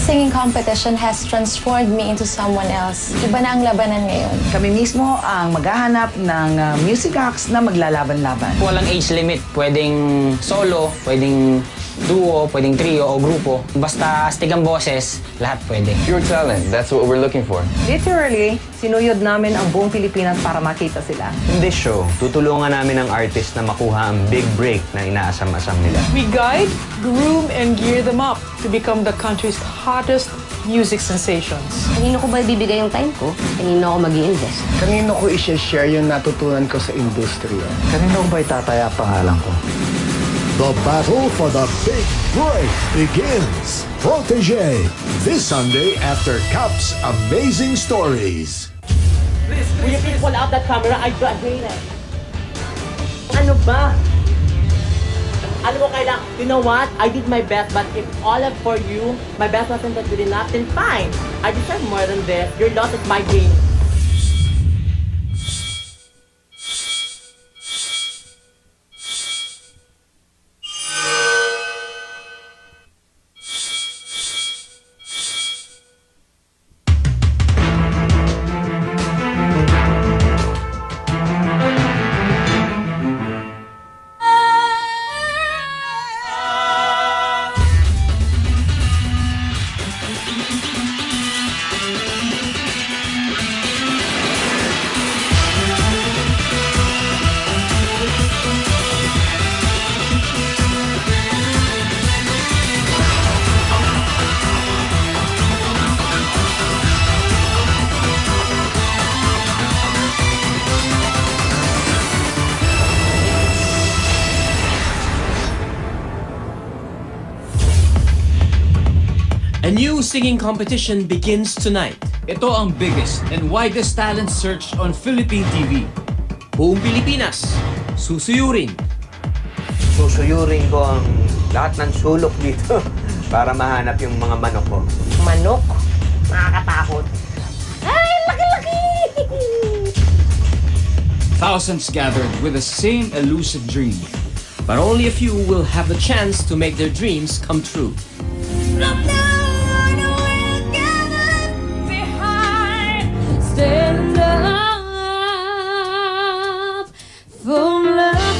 singing competition has transformed me into someone else. Iba na ang labanan ngayon. Kami mismo ang maghahanap ng music acts na maglalaban-laban. Walang age limit. Pwedeng solo, pwedeng duo, pwedeng trio o grupo. Basta astig ang boses, lahat pwede. Pure talent, that's what we're looking for. Literally, sinuyod namin ang buong Pilipinas para makita sila. In this show, tutulungan namin ang artist na makuha ang big break na inaasam-asam nila. We guide, groom, and gear them up to become the country's hottest music sensations. Kanino ko ba ibibigay yung time ko? Kanino ako mag-i-invest? Kanino ko i-share yung natutunan ko sa industriya? Kanino ko ba itataya pangalan ko? The battle for the big break begins. Protégé, this Sunday after Cap's Amazing Stories. Please, will you please pull out that camera? I hate it. Ano ba? Ano mo kailangan? You know what? I did my best, but if all of for you, my best wasn't that good enough, then fine. I deserve more than this. Your loss is my gain. A new singing competition begins tonight. Ito ang biggest and widest talent search on Philippine TV. Buong Pilipinas, susuyurin. Susuyurin ko ang lahat ng sulok dito para mahanap yung mga manok ko. Manok? Nakakatakot. Ay, laki-laki! Thousands gathered with the same elusive dream. But only a few will have the chance to make their dreams come true. Stand up for lahat.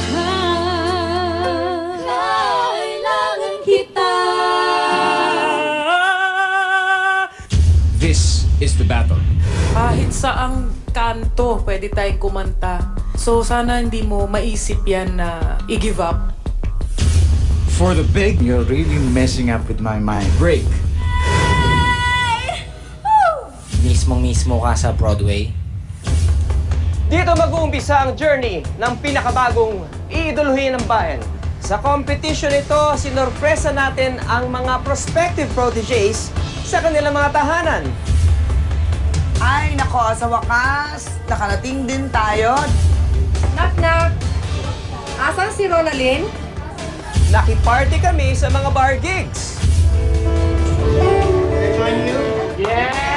Kailangan kita. This is the battle. Kahit saang kanto, pwede tayong kumanta. So sana hindi mo maisip yan na i-give up. For the big, you're really messing up with my mind. Break. Mismong-mismo ka sa Broadway. Dito mag-uumpisa ang journey ng pinakabagong iidoluhin ng bayan. Sa competition ito, sinorpresa natin ang mga prospective protégés sa kanilang mga tahanan. Ay, nako, sa wakas, nakarating din tayo. Knock-knock! Asan si Ronalyn? Nakiparty kami sa mga bar gigs. Can I join you? Yeah!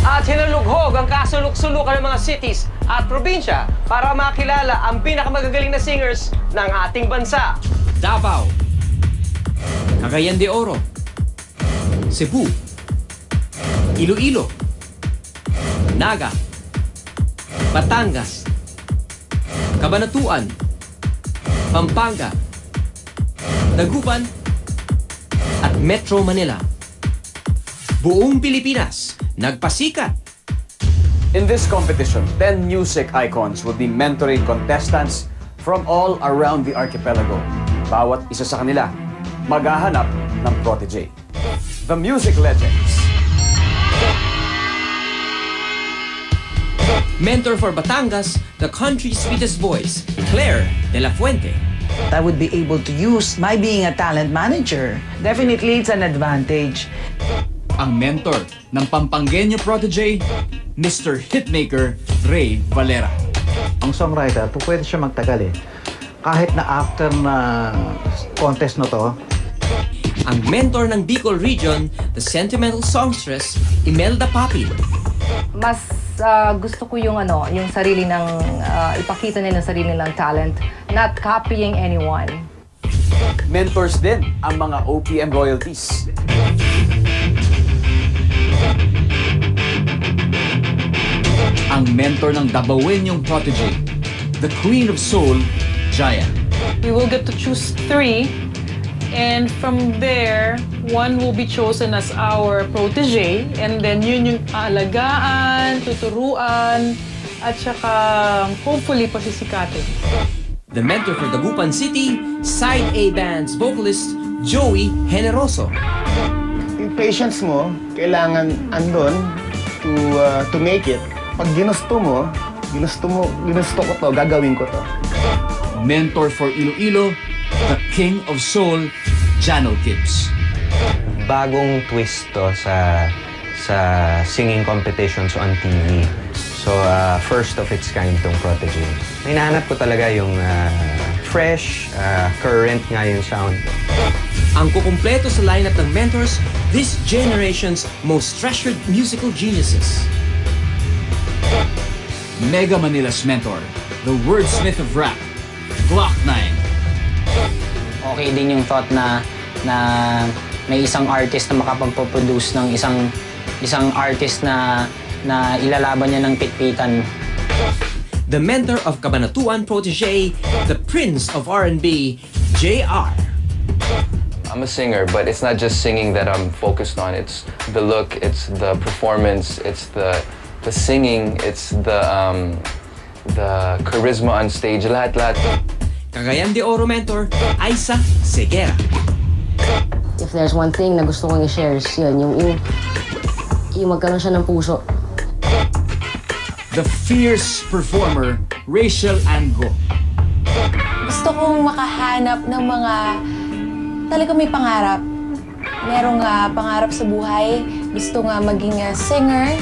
At hinulughog ang kasulok-sulukan ng mga cities at probinsya para makilala ang pinakamagagaling na singers ng ating bansa. Davao, Cagayan de Oro, Cebu, Iloilo, Naga, Batangas, Cabanatuan, Pampanga, Dagupan, at Metro Manila. Buong Pilipinas, nagpasikat. In this competition, 10 music icons will be mentoring contestants from all around the archipelago. Bawat isa sa kanila, maghahanap ng protégé. The Music Legends. Mentor for Batangas, the country's sweetest voice, Claire de la Fuente. I would be able to use my being a talent manager. Definitely, it's an advantage. Ang mentor ng Pampanggenyo protégé, Mr. Hitmaker Ray Valera. Ang songwriter, pwede siya magtagal eh. Kahit na after na contest na to. Ang mentor ng Bicol Region, the sentimental songstress, Imelda Papi. Mas gusto ko yung yung sarili ng ipakita nila ng sarili ng talent, not copying anyone. Mentors din ang mga OPM royalties. Ang mentor ng Dabawenyong protege, the Queen of Soul, Giant. We will get to choose 3, and from there, 1 will be chosen as our protege, and then yun yung aalagaan, tuturuan, at saka hopefully pasisikatin. The mentor for Dagupan City, Side A Band's vocalist, Joey Generoso. Yung patience mo, kailangan andon to make it. Pag ginusto ko to, gagawin ko to. Mentor for Iloilo, the King of Soul, Jano Gibbs. Bagong twist to sa singing competitions on TV. So, first of its kind tong protege. Hinahanap ko talaga yung fresh, current nga yung sound. Ang kukumpleto sa lineup ng mentors, this generation's most treasured musical geniuses. Mega Manila's mentor, the wordsmith of rap, Glock 9. Okay din yung thought na may isang artist na makapagpo-produce ng isang artist na ilalaban niya ng pitpitan. The mentor of Cabanatuan protege, the Prince of R&B, JR. I'm a singer, but it's not just singing that I'm focused on. It's the look, it's the performance, it's the singing, it's the charisma on stage, lahat. Cagayan de Oro mentor, Aisa Segera. If there's one thing na gusto kong i-share is yun, yung magkaroon siya ng puso. The fierce performer, Rachel Ango. Gusto kong makahanap ng mga talagang may pangarap. Merong pangarap sa buhay. Gusto nga maging singer.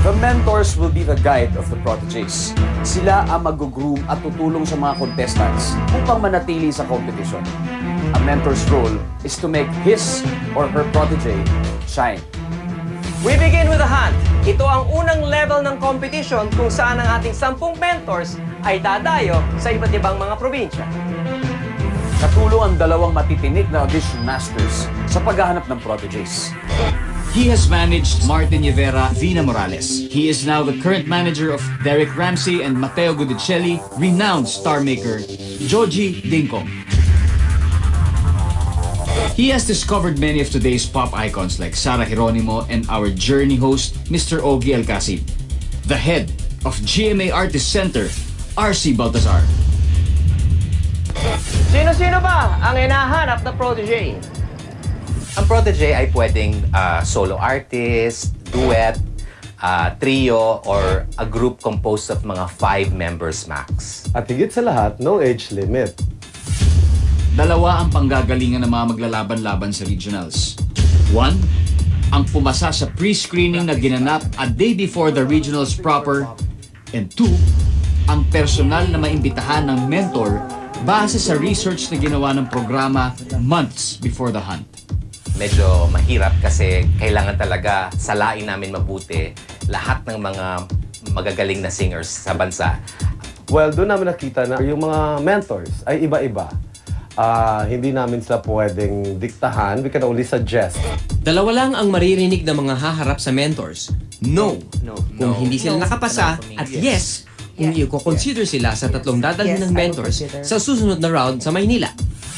The mentors will be the guide of the proteges. Sila ang mag-groom at tutulong sa mga contestants upang manatili sa competition. A mentor's role is to make his or her protege shine. We begin with a hunt. Ito ang unang level ng competition kung saan ang ating 10 mentors ay dadayo sa iba't ibang mga probinsya. Katulong ang 2 matitinik na audition masters sa paghahanap ng proteges. He has managed Martin Rivera, Vina Morales. He is now the current manager of Derek Ramsey and Matteo Gudicelli, renowned star maker Joji Dingkong. He has discovered many of today's pop icons like Sara Geronimo and our journey host, Mr. Ogie Alcacid. The head of GMA Artist Center, RC Baltazar. Sino-sino ba ang hinahanap na protege? Ang protege ay pwedeng solo artist, duet, trio, or a group composed of mga 5 members max. At higit sa lahat, no age limit. 2 ang panggagalingan ng mga maglalaban-laban sa regionals. 1, ang pumasa sa pre-screening na ginanap a day before the regionals proper. And 2, ang personal na maimbitahan ng mentor base sa research na ginawa ng programa months before the hunt. Medyo mahirap kasi kailangan talaga salain namin mabuti lahat ng mga magagaling na singers sa bansa. Well, doon namin nakita na yung mga mentors ay iba-iba. Hindi namin sila pwedeng diktahan. We can only suggest. 2 lang ang maririnig ng mga haharap sa mentors. No. Kung hindi sila nakapasa, at yes, kung i-consider sila sa 3 dadalhin ng mentors sa susunod na round sa Maynila.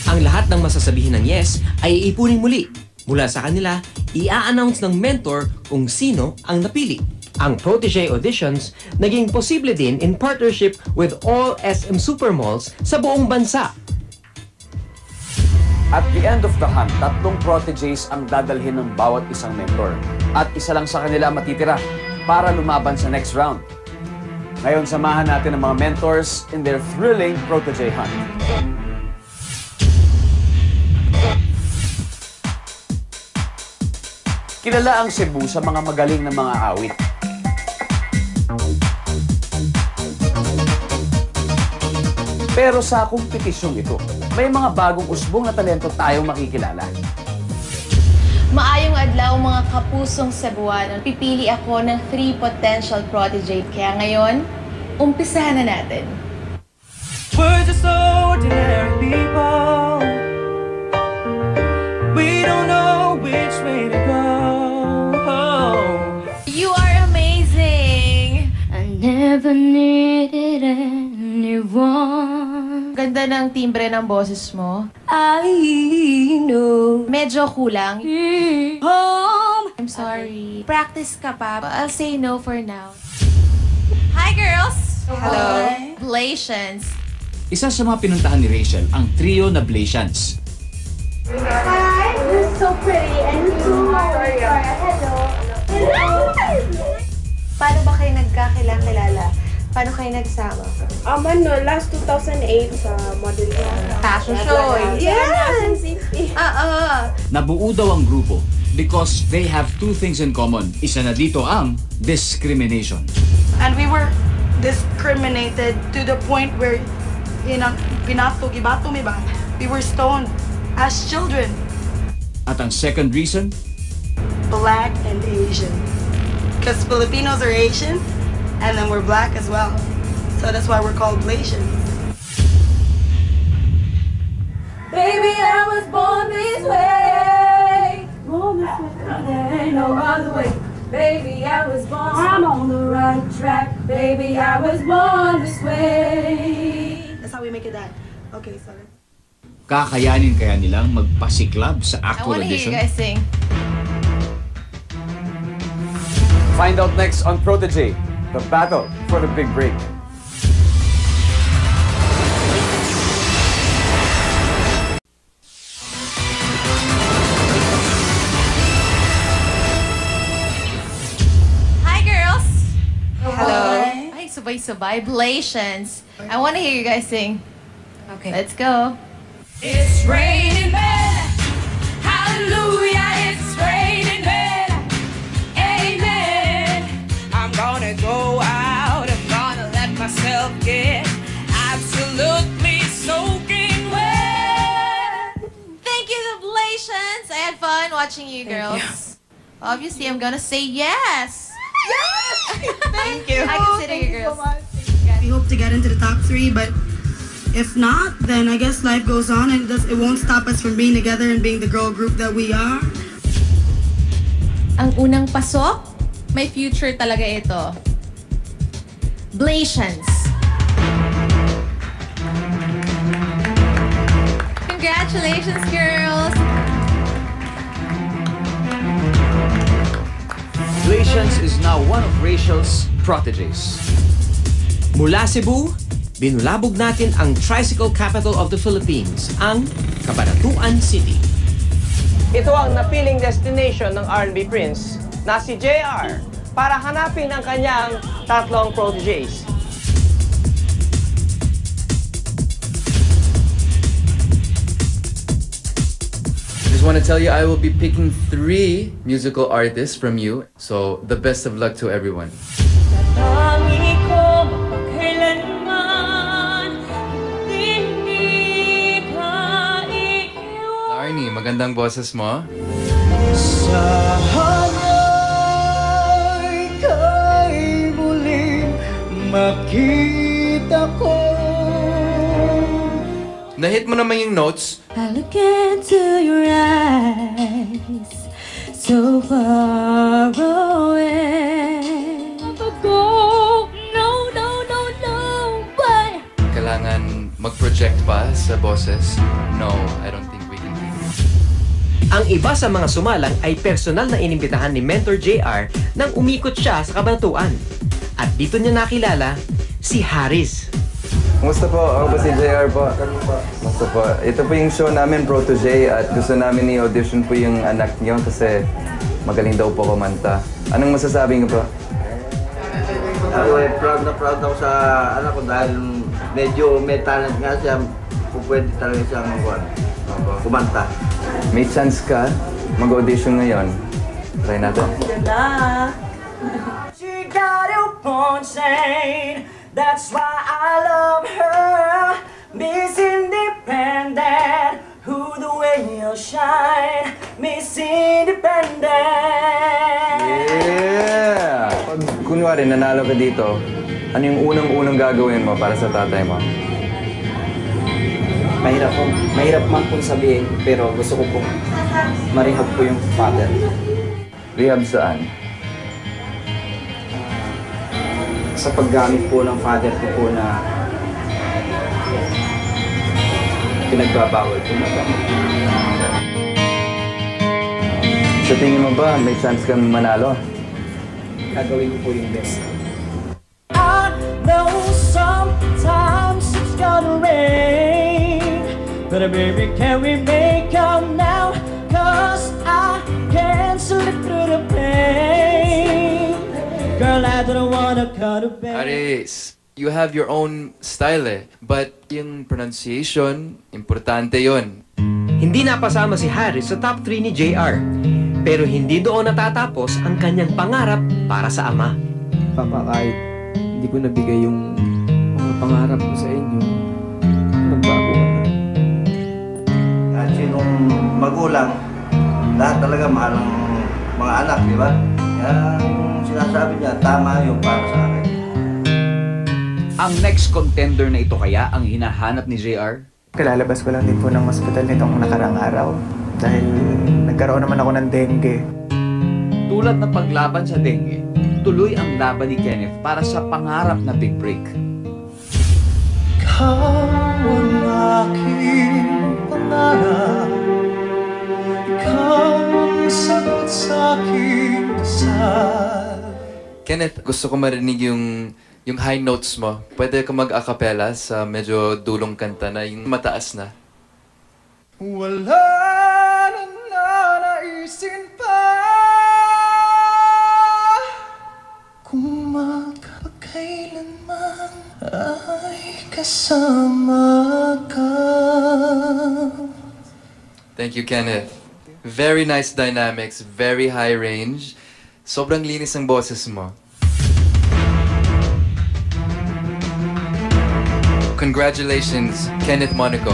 Ang lahat ng masasabihin ng yes ay iipunin muli. Mula sa kanila, i-a-announce ng mentor kung sino ang napili. Ang protege auditions naging posible din in partnership with all SM Supermalls sa buong bansa. At the end of the hunt, 3 proteges ang dadalhin ng bawat isang mentor. At isa lang sa kanila matitira para lumaban sa next round. Ngayon, samahan natin ang mga mentors in their thrilling protege hunt. Kilala ang Cebu sa mga magaling na mga awit. Pero sa kompetisyong ito, may mga bagong usbong na talento tayong makikilala. Maayong adlaw mga kapusong Cebuano. Pipili ako ng 3 potential protege. Kaya ngayon, umpisahan na natin. We're just ordinary people. way to go. You are amazing! I never needed anyone. Ganda ng timbre ng boses mo. I know. Medyo kulang. Home. I'm sorry. Practice ka pa. I'll say no for now. Hi, girls! Hello. Blations. Isa sa mga pinuntahan ni Rachel ang trio na Blasians. Hi, you're so pretty and you hello. Paano ba kayo nagkakilala? Paano kayo nagsama? Last 2008 sa model Fashion show. Yes! Nabuo daw ang grupo because they have two things in common. Isa na dito ang discrimination. And we were discriminated to the point where ibato mi ba? We were stoned as children. At ang second reason, Black and Asian. Because Filipinos are Asian, and then we're black as well. So that's why we're called Blasians. Baby, I was born this way. Born this way. There ain't no other way. Baby, I was born. I'm on the right track. Baby, I was born this way. That's how we make it that. Okay, so kakayanin kaya nilang magpasiklab sa I actual wanna hear you audition? guys sing. Find out next on Protege, the battle for the big break. Hi, girls! Hello. Ay, sabay-sabay. Blations. I want to hear you guys sing. Okay. Let's go. It's raining men. Hallelujah, it's raining men. Amen. I'm gonna go out. I'm gonna let myself get absolutely soaking wet. Thank you, the Blations. I had fun watching you girls. Obviously, I'm gonna say yes. Yes! Thank you. I consider you girls. We hope to get into the top 3, but if not, then I guess life goes on and it won't stop us from being together and being the girl group that we are. Ang unang pasok, may future talaga ito. Blations. Congratulations, girls! Blasians is now one of Rachel's proteges. Mula Cebu, binulabog natin ang tricycle capital of the Philippines, ang Cabanatuan City. Ito ang napiling destination ng R&B Prince na si JR para hanapin ang kanyang tatlong proteges. Just want to tell you, I will be picking 3 musical artists from you. So the best of luck to everyone. Tangi ko magkailanman, hindi ka iiwan. Larnie, magandang boses mo. Sana'y kay muling makita ko. Na-hit mo naman yung notes. I look into your eyes, so far away. Go, no, but Kailangan mag-project pa sa boses. No, I don't think we can do that. Ang iba sa mga sumalang ay personal na inimbitahan ni Mentor JR nang umikot siya sa Cabanatuan. At dito niya nakilala si Haris. Kumusta po? Ako po si JR po. Kumusta po? Ito po yung show namin, Protege, at gusto namin i-audition po yung anak niyo kasi magaling daw po kumanta. Anong masasabi niyo po? Ako proud na proud ako sa anak ko dahil medyo may talent nga siya. Pwede talaga siyang kumanta. May chance ka mag-audition ngayon. Try natin. ganda. She got it insane. That's why I love her. Miss Independent, who the way you'll shine. Miss Independent. Yeah! Pag kunwari nanalo ka dito, ano yung unang-unang gagawin mo para sa tatay mo? Mahirap man pong sabihin, pero gusto ko pong marehab po yung father. Rehab saan? Sa paggamit po ng father ko po na pinagbabawal po na gamit. Sa tingin mo ba, may chance kami manalo? Gagawin ko po yung best. I know sometimes it's gonna rain, but baby, can we make up now? Cause I can't slip through the pain. Girl, I don't wanna cut a bed. Aris, you have your own style but yung pronunciation, importante yon. Hindi napasama si Harris sa top 3 ni JR. Pero hindi doon natatapos ang kanyang pangarap para sa ama. Papa, kahit hindi ko nabigay yung mga pangarap ko sa inyo, nagbago ka na. Kahit sinong magulang, lahat talaga mahal ng mga anak, di ba? Kaya yung sinasabi niya, tama yung para sa akin. Ang next contender na ito kaya ang hinahanap ni JR? Kalalabas ko lang din po ng hospital nitong nakarang araw dahil nagkaroon naman ako ng dengue. Tulad ng paglaban sa dengue, tuloy ang laban ni Kenneth para sa pangarap na big break. Ikaw ang aking pangarap, ikaw ang sagot sa aking dasal. Kenneth, gusto ko marinig yung high notes mo. Pwede ka mag-acapella sa medyo dulong kanta na yung mataas na. Wala na nanaisin pa kung magkakailanman ay kasama ka. Thank you, Kenneth. Very nice dynamics, very high range. Sobrang linis ng boses mo. Congratulations, Kenneth Monaco.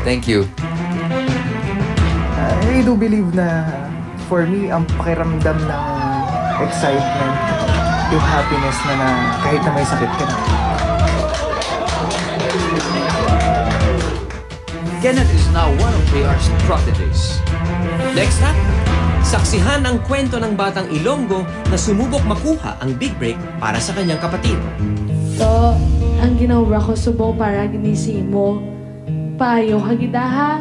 Thank you. I do believe na for me, ang pakiramdam ng excitement, yung happiness na kahit na may sakit ka na. Kenneth is now one of JR's proteges. Next up, saksihan ang kwento ng batang Ilonggo na sumubok makuha ang big break para sa kanyang kapatid. So, ang ginawa ko subo para ginising mo, payo hagidaha.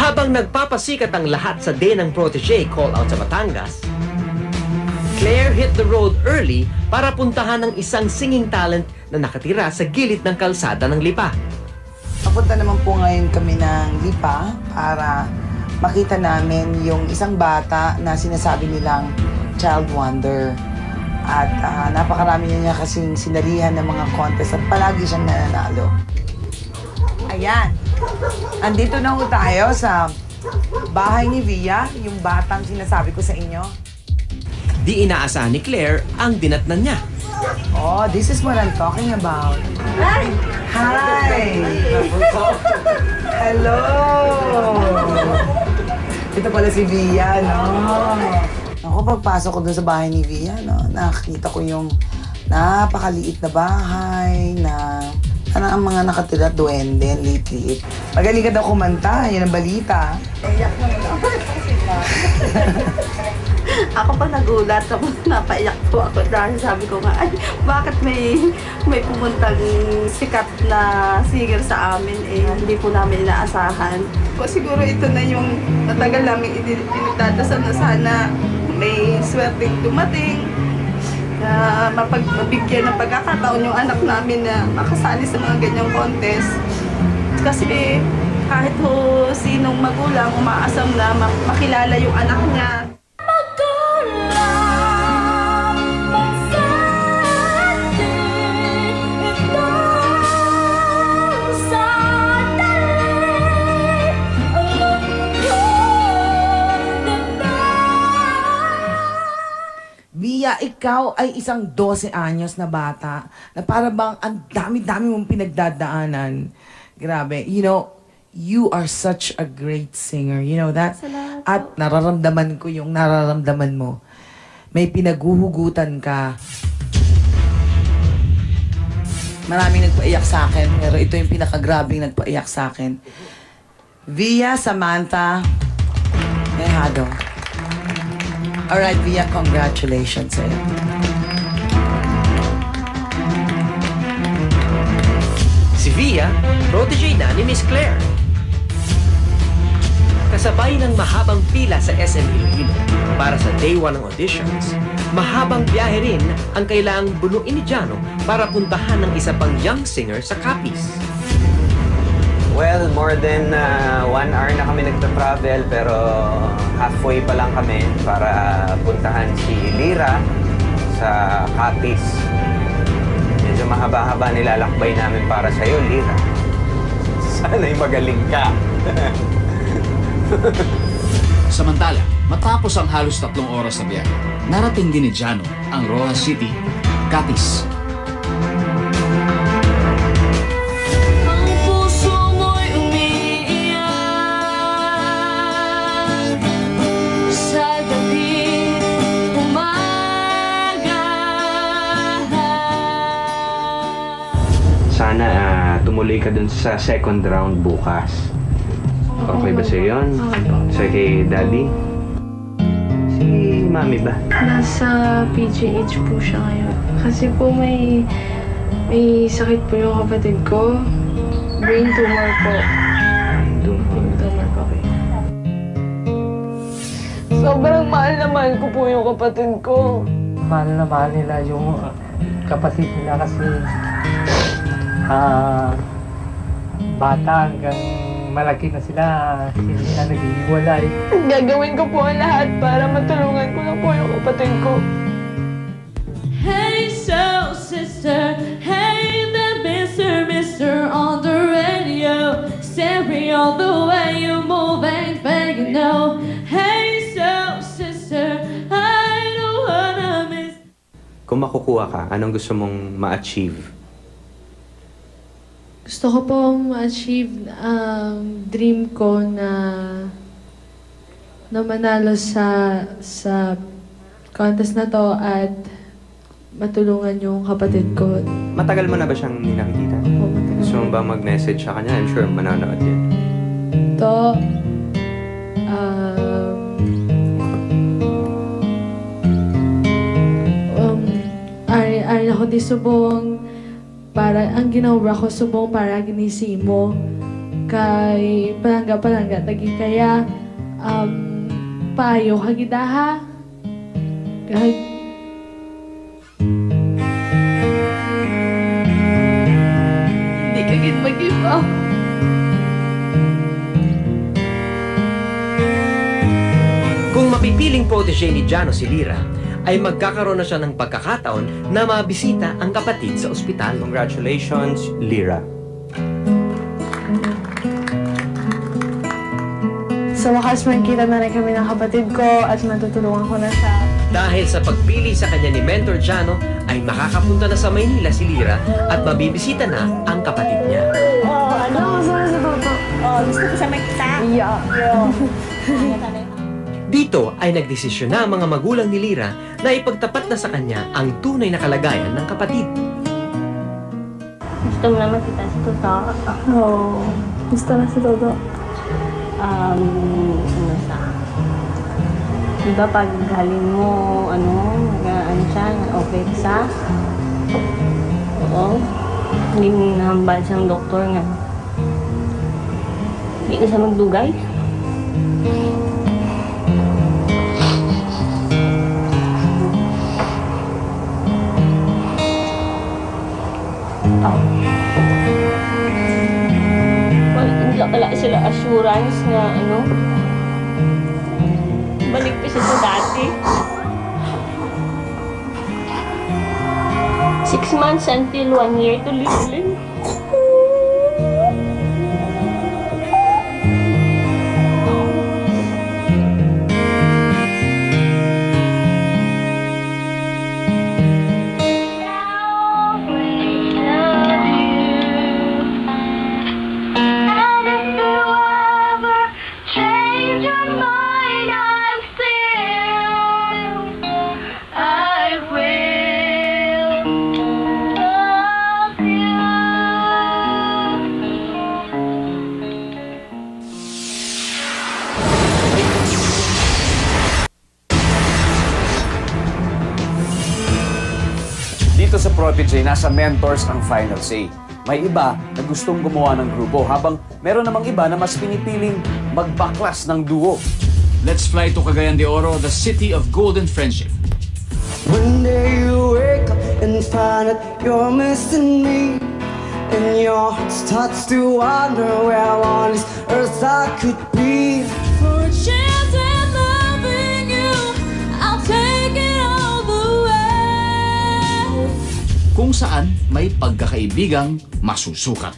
Habang nagpapasikat ang lahat sa day ng protege call out sa Batangas, Claire hit the road early para puntahan ang isang singing talent na nakatira sa gilid ng kalsada ng Lipa. Papunta naman po ngayon kami ng Lipa para makita namin yung isang bata na sinasabi nilang child wonder. At napakarami niya kasing sinalihan ng mga contest at palagi siyang nananalo. Ayan. Andito na ho tayo sa bahay ni Via, yung batang sinasabi ko sa inyo. Di inaasahan ni Claire ang dinatnan niya. Oh, this is what I'm talking about. Hi! Hi! Hello! Ito pala si Via, no? Ako, pagpasok ko dun sa bahay ni Via, no, nakita ko yung napakaliit na bahay na ang mga nakatira, duwende, liit-liit. Magaling ka daw kumanta, yan ang balita. Iyak naman ako. Ako pa nagulat, tapos napaiyak po ako dahil sabi ko nga, ay, bakit may pumuntang sikat na singer sa amin, hindi po namin inaasahan. Siguro ito na yung matagal namin inagdadasal na sana may swerteng dumating, na mabigyan ng pagkakataon yung anak namin na makasali sa mga ganyang contest. Kasi kahit ho sinong magulang umaasam na makilala yung anak niya. Via, Via, ikaw ay isang 12 anyos na bata na para bang ang dami-dami mong pinagdadaanan. Grabe. You know, you are such a great singer. You know that? At nararamdaman ko yung nararamdaman mo. May pinaguhugutan ka. Maraming nagpaiyak sa akin, pero ito yung pinakagrabing nagpaiyak sa akin. Via, Samantha, Mejado. Alright, Via, congratulations sa'yo. Si Via, protege na ni Miss Claire. Kasabay ng mahabang pila sa SM Iloilo para sa day 1 ng auditions, mahabang biyahe rin ang kailangang bunuin ni Jano para puntahan ng isa pang young singer sa Capiz. Well, more than 1 hour na kami nagta-travel pero halfway pa lang kami para puntahan si Lira sa Capiz. Medyo mahaba-haba nilalakbay namin para sa'yo, Lira. Sana'y magaling ka. Samantala, matapos ang halos 3 oras na biyahe, narating din ni Jano ang Rojas City, Capiz. Ang puso mo'y umiiyak sa gabi, umaga. Sana tumuloy ka dun sa second round bukas. Okay ba sa'yo yun? Sa kay Daddy? Si Mami ba? Nasa PGH po siya ngayon. Kasi po may sakit po yung kapatid ko. Brain tumor po. Brain tumor po. Sobrang mahal na mahal ko po yung kapatid ko. Mahal na mahal nila yung kapatid nila kasi bata hanggang malaki na sila, hindi na nag-iwalay. Gagawin ko po ang lahat para matulungan ko lang po yung kapatid ko. Hey soul sister, hey that mister on the radio, stereo the way you move ain't fake, you know. Hey soul sister, I don't wanna miss. Kung makukuha ka, anong gusto mong ma-achieve? Gusto ko pong ma-achieve ang dream ko na manalo sa contest na to at matulungan yung kapatid ko. Matagal mo na ba siyang hindi nakikita? Oo, matagal. Gusto mo ba mag-message sa kanya? I'm sure manonood yun. To, ay ako di subong para ang ginawa ko subong para ginisi mo kay palangga tagi kaya payo hagidaha kay hindi ka gid mag-give up. Kung mapipiling protege ni Jano si Lira, ay magkakaroon na siya ng pagkakataon na mabisita ang kapatid sa ospital. Congratulations, Lira. Sa wakas makikita na rin kami ng kapatid ko at matutulungan ko na siya. Dahil sa pagpili sa kanya ni Mentor Jano, ay makakapunta na sa Maynila si Lira at mabibisita na ang kapatid niya. Ano? Gusto ko sa toto. Gusto ko siya makita. Yeah. Dito ay nagdesisyon na ang mga magulang ni Lira na ipagtapat na sa kanya ang tunay na kalagayan ng kapatid. Gusto mo naman kita sa Toto? Oo. Gusto na si Toto. Ano sa? Diba pag galing mo, ano siya, okay sa? Oo. Hindi mo nahambal siyang doktor nga. Hindi na siya magdugay. Wala sila assurance na balik pa siya sa dati. 6 months until 1 year to live ulit. Actually, nasa mentors ang final say. May iba na gustong gumawa ng grupo, habang meron namang iba na mas pinipiling magbaklas ng duo. Let's fly to Cagayan de Oro, the city of golden friendship. One day you wake up and find that you're missing me, and your heart starts to wonder where on this earth I could be. For a chance at loving you, I'll take it all the way. Kung saan may pagkakaibigang masusukat.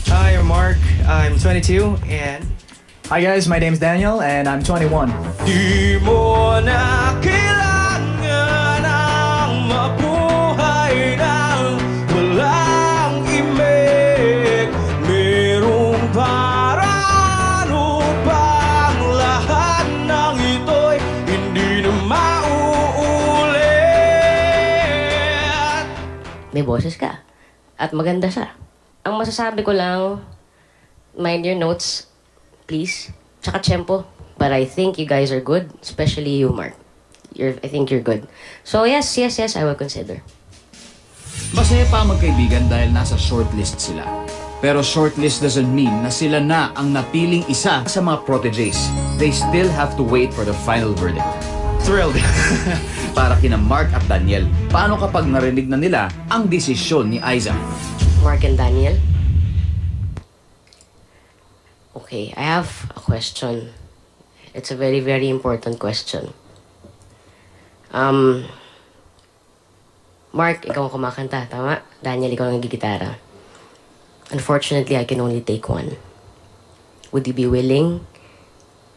Hi, I'm Mark. I'm 22 and... Hi guys, my name's Daniel and I'm 21. Di mo na kailangan ang mabuhay ng walang imik. Merong paraan upang lahat ng ito'y hindi na mauulit. May boses ka. At maganda siya. Ang masasabi ko lang, mind your notes, please. Tsaka tempo. But I think you guys are good, especially you, Mark. I think you're good. So yes, I will consider. Masaya pa magkaibigan dahil nasa shortlist sila. Pero shortlist doesn't mean na sila na ang napiling isa sa mga proteges. They still have to wait for the final verdict. Thrilled. Para kina Mark at Daniel, paano kapag narinig na nila ang desisyon ni Aiza? Mark and Daniel? Okay, I have a question. It's a very, very important question. Mark, ikaw ang kumakanta, tama? Daniel, ikaw ang nagigitara. Unfortunately, I can only take one. Would you be willing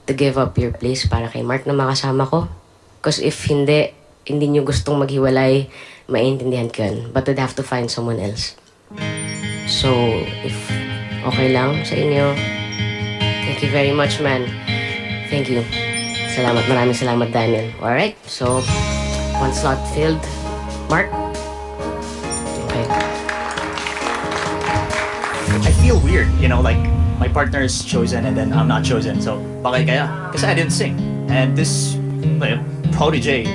to give up your place para kay Mark na makasama ko? Because if hindi nyo gustong maghiwalay, maintindihan ko yun. But we'd have to find someone else. So, if okay lang sa inyo, thank you very much, man. Thank you. Salamat, maraming salamat, Daniel. Alright, so, one slot filled. Mark? Okay. I feel weird, you know, like my partner's chosen and then I'm not chosen. So, bakit kaya? Because I didn't sing. And this Protege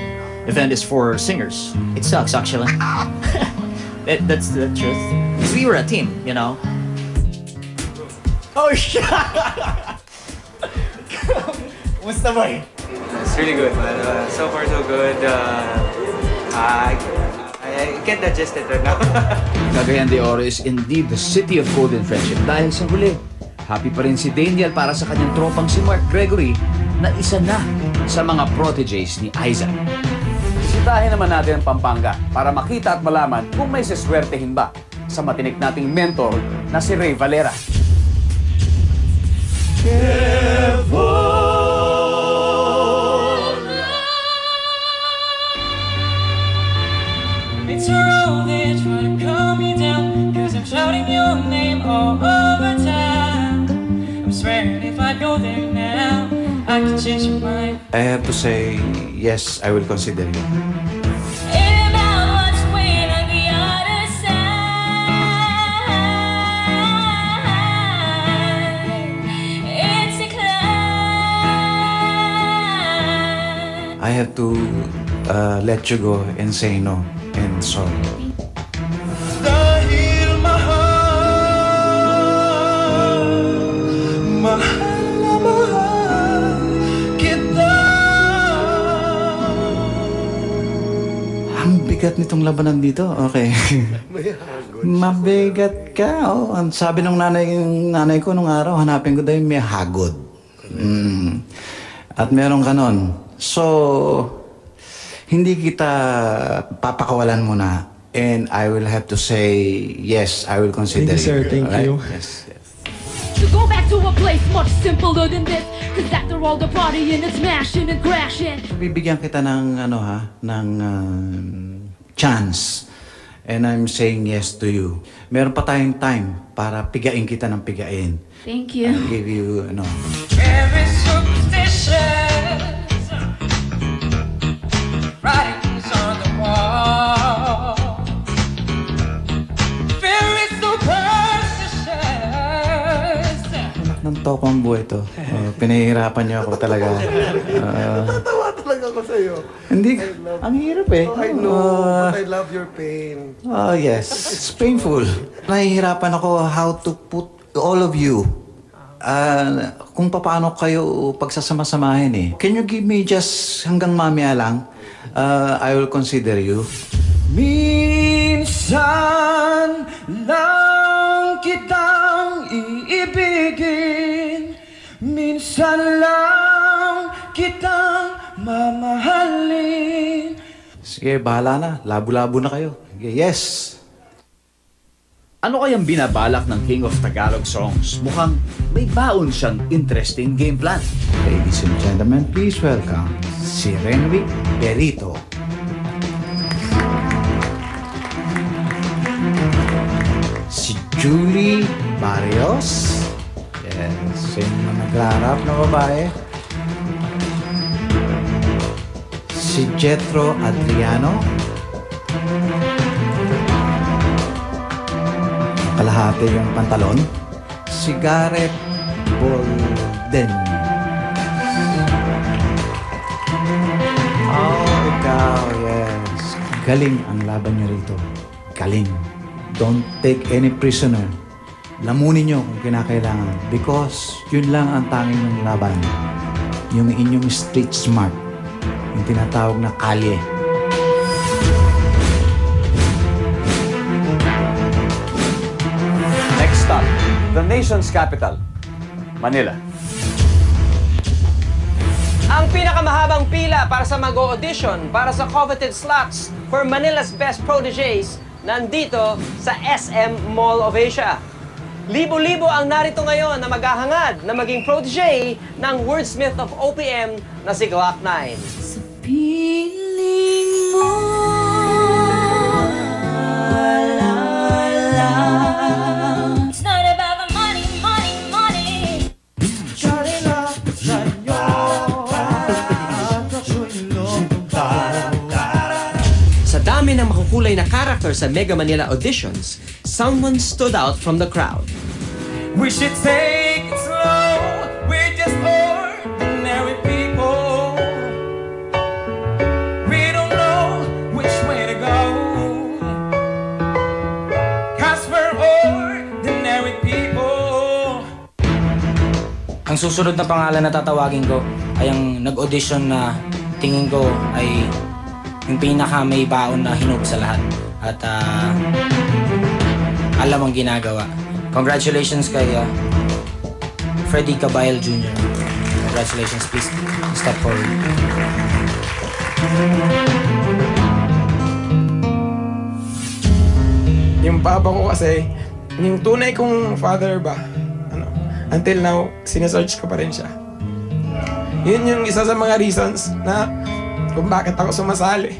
event is for singers. It sucks, actually. That's the truth. Because we were a team, you know. Oh, shit! Musta boy? It's really good, man. So far, so good. I can't digest it right now. Cagayan de Oro is indeed the city of golden friendship dahil sa huli, happy pa rin si Daniel para sa kanyang tropang si Mark Gregory na isa na sa mga proteges ni Aiza. Bisitahin naman natin ang Pampanga para makita at malaman kung may siswertehin ba sa matinik nating mentor na si Ray Valera. It's wrong, they try to calm me down, 'cause I'm shouting your name all over town. I'm swearing if I go there now, I could change your mind. I have to say, yes, I will consider you. About what's waiting on the other side. It's a climb. I have to let you go and say no and sorry. Dahil mahal na mahal kita. Ang bigat nitong labanan dito. Okay. Mabigat ka. Oh, ang sabi ng nanay ko nung araw, hanapin ko daw yung may hagod. At meron ka nun. So, hindi kita papakawalan muna. And I will have to say, yes, I will consider Thank you, sir. Thank you. Yes. To go back to a place much simpler than this, 'cause after all the partying and smashing and crashing. Bibigyan kita ng chance. And I'm saying yes to you. Meron pa tayong time para pigain kita ng pigain. Thank you. I'll give you, Every superstition, writings on the wall. Very superstitious. ng toko ang buhay to. Pinahihirapan niyo ako talaga. Natawa talaga ako sa sa'yo. Hindi, ang hirap eh. I know, but I love your pain. Oh, yes. It's painful. Nahihirapan ako how to put all of you kung paano kayo pagsasama-samahin eh. Can you give me just hanggang mamaya lang? I will consider you. Minsan lang kitang iibigin, minsan lang kitang mamahalin. Sige, bahala na. Labo-labo na kayo. Sige, yes. Ano kayang binabalak ng King of Tagalog Songs? Mukhang may baon siyang interesting game plan. Ladies and gentlemen, please welcome si Renwick Perito. Si Julie Barrios. Yes, sino na nagrarap na babae. Si Jetro Adriano. Kalahati yung pantalon. Si Gareth Bolden. Oh, ikaw, yes. Galing ang laban niyo rito. Galing. Don't take any prisoner. Lamunin nyo kung kinakailangan because yun lang ang tanging ng laban. Yung inyong street smart. Yung tinatawag na kalye. Next stop, the nation's capital, Manila. Ang pinakamahabang pila para sa mag-audition para sa coveted slots for Manila's Best Protégés nandito sa SM Mall of Asia. Libo-libo ang narito ngayon na maghahangad na maging protégé ng wordsmith of OPM na si Glock 9. Piling mo, it's not about the money, money, money. Charlie love sa'yo, Sa dami ng makukulay na character sa Mega Manila auditions, someone stood out from the crowd. we should take it slow. We're just ordinary people. We don't know which way to go. 'Cause we're ordinary people. Ang susunod na pangalan na tatawagin ko ay ang nag-audition na tingin ko ay yung pinaka may baon na hinog sa lahat. At alam ang ginagawa. Congratulations kay Freddie Cabayel Jr. Congratulations, please step forward. Yung papa ko kasi, yung tunay kong father ba, until now, sinesearch ko pa rin siya. Yun yung isa sa mga reasons na kung bakit ako sumasali.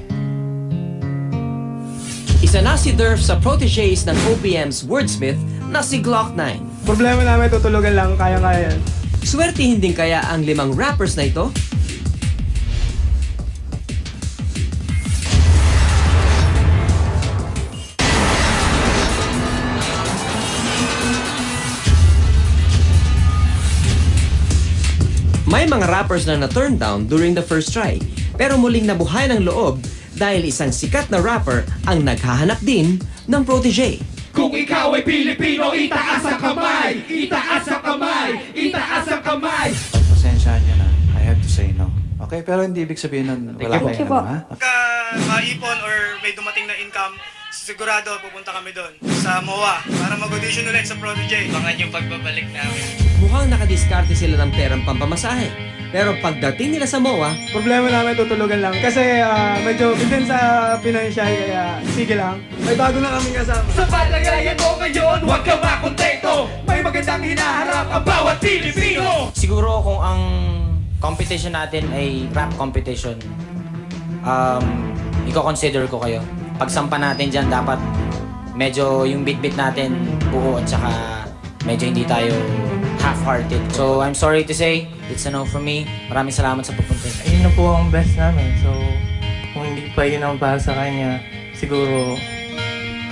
Isa na si Durf sa protégés ng OPM's wordsmith na si Glock 9. Problema namin, tutulugan lang, kaya-kaya yan. Swertihin din kaya ang 5 rappers na ito? May mga rappers na na-turn down during the first try, pero muling nabuhay ng loob dahil isang sikat na rapper ang naghahanap din ng protégé. Kung ikaw ay Pilipino, itaas ang kamay! Itaas ang kamay! Itaas ang kamay! Pasensyahan niyo na. I have to say no. Okay, pero hindi ibig sabihin nun wala kayong ano, ha? Maipon or may dumating na income, sigurado pupunta kami doon sa MOA para mag-audition ulit sa Protégé. Abangan yung pagbabalik namin. Mukhang nakadiskarte sila ng perang pampamasahe. Pero pagdating nila sa MOA, Problema namin, tutulugan lang. Kasi medyo bitin sa financial, kaya sige lang. May bago na kami kasama. Sa palagayan mo ngayon, huwag ka makontento. May magandang hinaharap ang bawat Pilipino. Siguro kung ang competition natin ay rap competition, i-consider ko kayo. Pagsampa natin dyan, dapat medyo yung beat natin buo at saka medyo hindi tayo half-hearted. So, I'm sorry to say, it's a no for me. Maraming salamat sa pupunta. Ayun na po ang best namin. So, kung hindi pa yun ang para sa kanya, siguro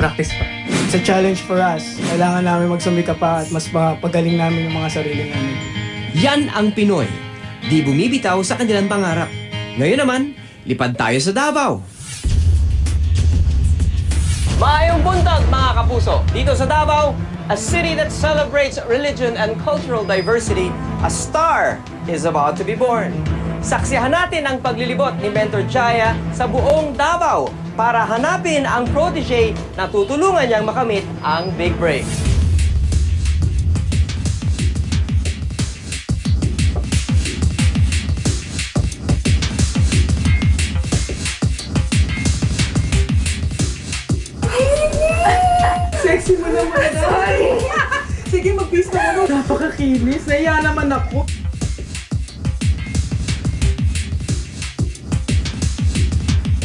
practice pa. It's a challenge for us. Kailangan namin magsumika pa at mas pagaling namin yung mga sarili namin. yan ang Pinoy. Di bumibitaw sa kanilang pangarap. Ngayon naman, lipad tayo sa Davao. Maayong buntag mga kapuso! Dito sa Davao, a city that celebrates religion and cultural diversity, a star is about to be born. Saksihan natin ang paglilibot ni Mentor Jaya sa buong Davao para hanapin ang protege na tutulungan niyang makamit ang big break. Sexy mo naman, Day! Sige, mag-peace na mo. Napakakinis. Naiya naman ako.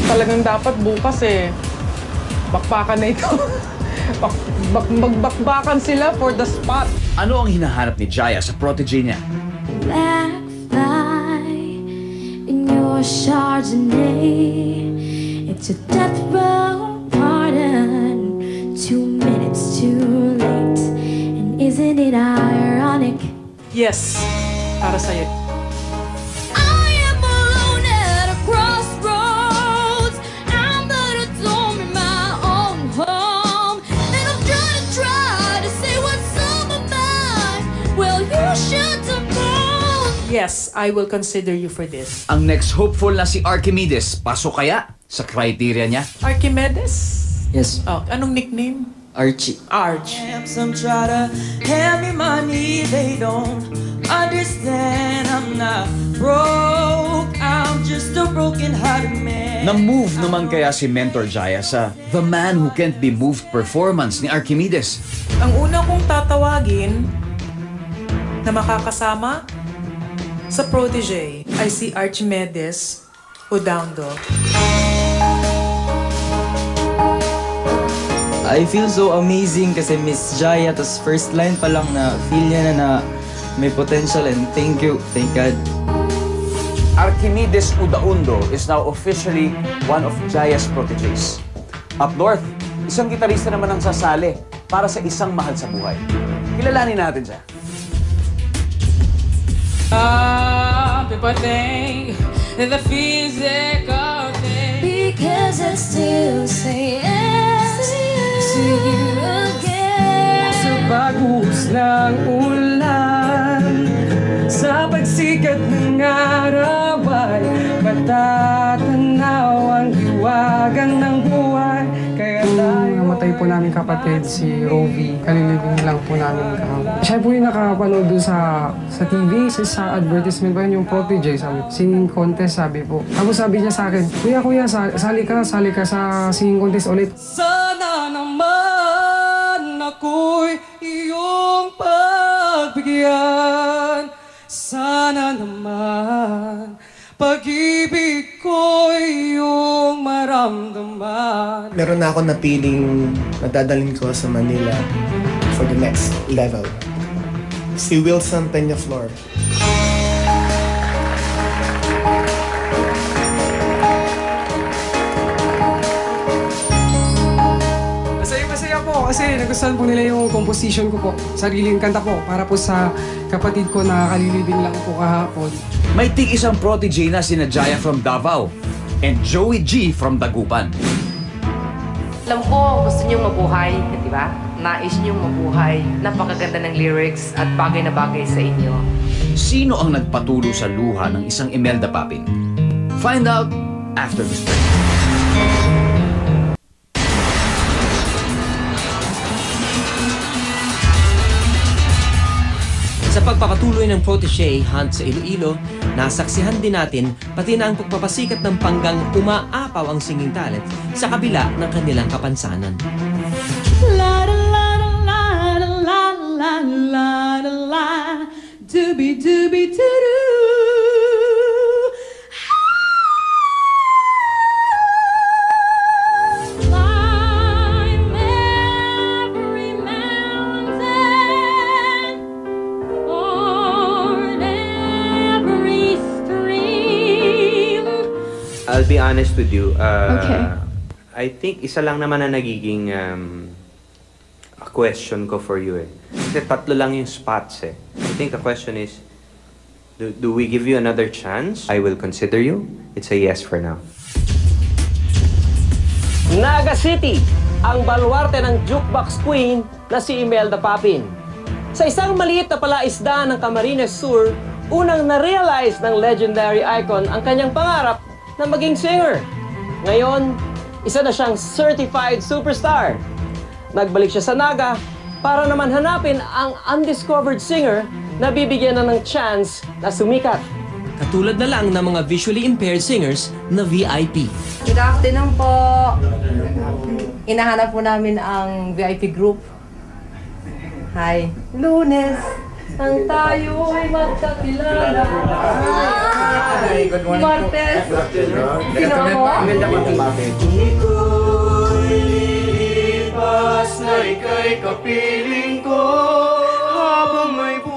Talagang dapat bukas bakbakan na ito. Magbakbakan sila for the spot. Ano ang hinahanap ni Jaya sa protege niya? McFly in your Chardonnay. It's a death row pardon. 2 minutes too late. And isn't it ironic? Yes, para sa'yo. I am alone at a crossroads. I'm but a dorm in my own home. And I'm trying to say what's on my mind. Well, you should have known. Yes, I will consider you for this. Ang next hopeful na si Archimedes, pasok kaya sa criteria niya? Archimedes? Yes. Oh, anong nickname? Archie. Arch. Some try to hand me money, they don't understand. I'm not broke, I'm just a broken-hearted man. Na-move naman kaya si Mentor Jaya sa The Man Who Can't Be Moved performance ni Archimedes? Ang una kong tatawagin na makakasama sa protege ay si Archimedes Udaundo. I feel so amazing kasi Miss Jaya, tas first line pa lang na feel niya na may potential, and thank you, thank God. Archimedes Udaundo is now officially one of Jaya's proteges. Up north, isang gitarista naman ang sasali para sa isang mahal sa buhay. Kilalanin natin siya. People think the physical thing. Because I still say yes to you again. Sa bagus ng ulan, sa pagsikat ng araw ay matatanaw ang hiwagang ng buhay. Kaya tayo... Namatay po namin kapatid si Rovi. Kalilibing lang po namin kahapon. Siya po yung nakapanood dun sa TV, sa advertisement pa yun, yung protege, sabi, singing contest, sabi po. Tapos sabi niya sa akin, Kuya, sali ka sa singing contest ulit. Sana naman ako'y iyong pagbigyan. Sana naman pag-ibig ko'y iyong maramdaman. Meron na ako napiling na dadalhin ko sa Manila for the next level. Si Wilson Peñaflor. Masaya po kasi nagustuhan po nila yung composition ko po. Sariling kanta po para po sa kapatid ko na kalilibing lang po kahapon. May tig-isang protege na sina Jaya from Davao and Joey G from Dagupan. Alam ko, gusto niyong mabuhay, di ba? Nais niyong mabuhay. Napakaganda ng lyrics at bagay na bagay sa inyo. Sino ang nagpatulo sa luha ng isang Imelda Papin? Find out after this break. Sa pagpapatuloy ng protege hunt sa Iloilo, nasaksihan din natin pati na ang pagpapasikat ng panggang umaapaw ang singing talent sa kabila ng kanilang kapansanan. La la la la la la la la la la doobie doobie doo. I'll be honest with you. Okay. I think isa lang naman na nagiging a question ko for you eh. Kasi 3 lang yung spots eh. I think the question is, Do we give you another chance? I will consider you. It's a yes for now. Naga City, ang baluarte ng jukebox queen na si Imelda Papin. Sa isang maliit na palaisda ng Camarines Sur, unang na-realize ng legendary icon ang kanyang pangarap na maging singer. Ngayon, isa na siyang certified superstar. Nagbalik siya sa Naga para naman hanapin ang undiscovered singer na bibigyan na ng chance na sumikat. Katulad na lang ng mga visually impaired singers na VIP. Good afternoon po. Inahanap po namin ang VIP group. Hi. Lunes, ang tayo'y magkakilala. Hi, good morning. Martes. Sino ako? Iko'y lilipas na ika'y kapiling ko habang may buhay.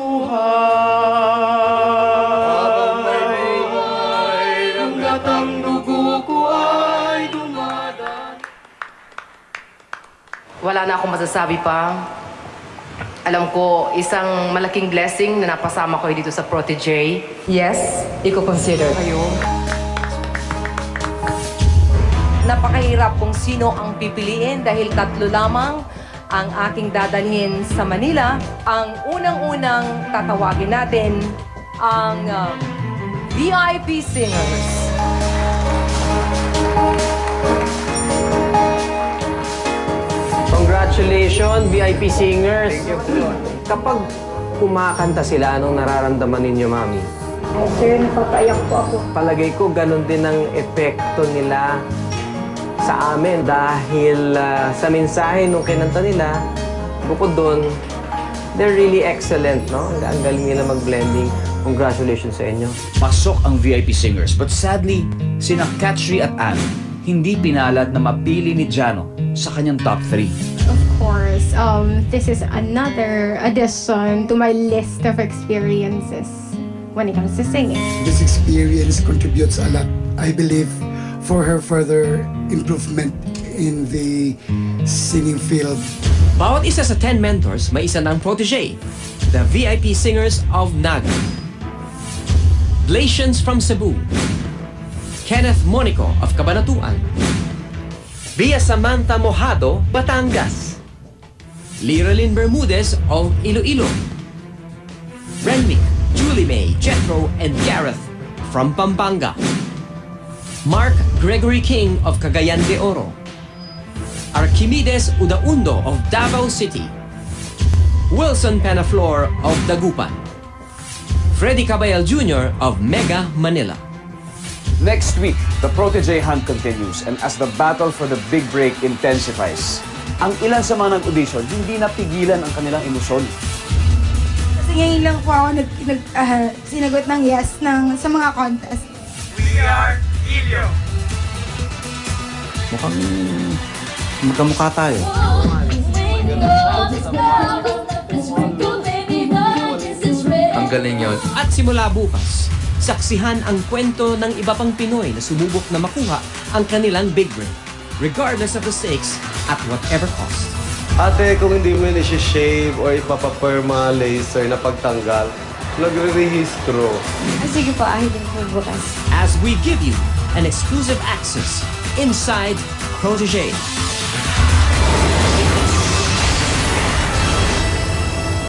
Hanggat ang dugo ko ay dumadaan. Wala na akong masasabi pa. Alam ko, isang malaking blessing na napasama ko dito sa Protégé. Yes, i-consider kayo. Napakahirap kung sino ang pipiliin dahil tatlo lamang ang aking dadalhin sa Manila. Ang unang-unang tatawagin natin, ang VIP singers. Congratulations, VIP singers! Kapag kumakanta sila, anong nararamdaman ninyo, Mami? Sir, napapaiyak po ako. Palagay ko, ganun din ang epekto nila sa amin dahil sa mensahe nung kinanta nila, bukod doon, they're really excellent, no? Ang galing nila mag-blending. Congratulations sa inyo. Pasok ang VIP singers, but sadly, sina Katri at Anne hindi pinalad na mapili ni Jano sa kanyang top 3. Of course, this is another addition to my list of experiences when it comes to singing. This experience contributes a lot, I believe, for her further improvement in the singing field. Bawat isa sa 10 mentors, may isa ng protege, the VIP singers of Naga. Blations from Cebu, Kenneth Monico of Cabanatuan, Bia Samantha Mojado, Batangas, Liralyn Bermudez of Iloilo, Renwick, Julie May, Jethro, and Gareth from Pampanga, Mark Gregory King of Cagayan de Oro, Archimedes Udaundo of Davao City, Wilson Penaflor of Dagupan, Freddy Caballel Jr. of Mega Manila. Next week, the Protégé hunt continues, and as the battle for the big break intensifies, ang ilan sa mga nag-audition hindi napigilan ang kanilang emosyon. Kasi ngayon lang po ako sinagot ng yes sa mga contest. We are Ilio. Mukhang magkamukha tayo. Ang galing yun. At simula bukas, saksihan ang kwento ng iba pang Pinoy na sumubok na makuha ang kanilang big break, regardless of the stakes at whatever cost. Ate, kung hindi mo isi-shave o ipapaperma laser na pagtanggal, nagre-rehistro. Sige po, ahidin po bukas. As we give you an exclusive access inside Protégé.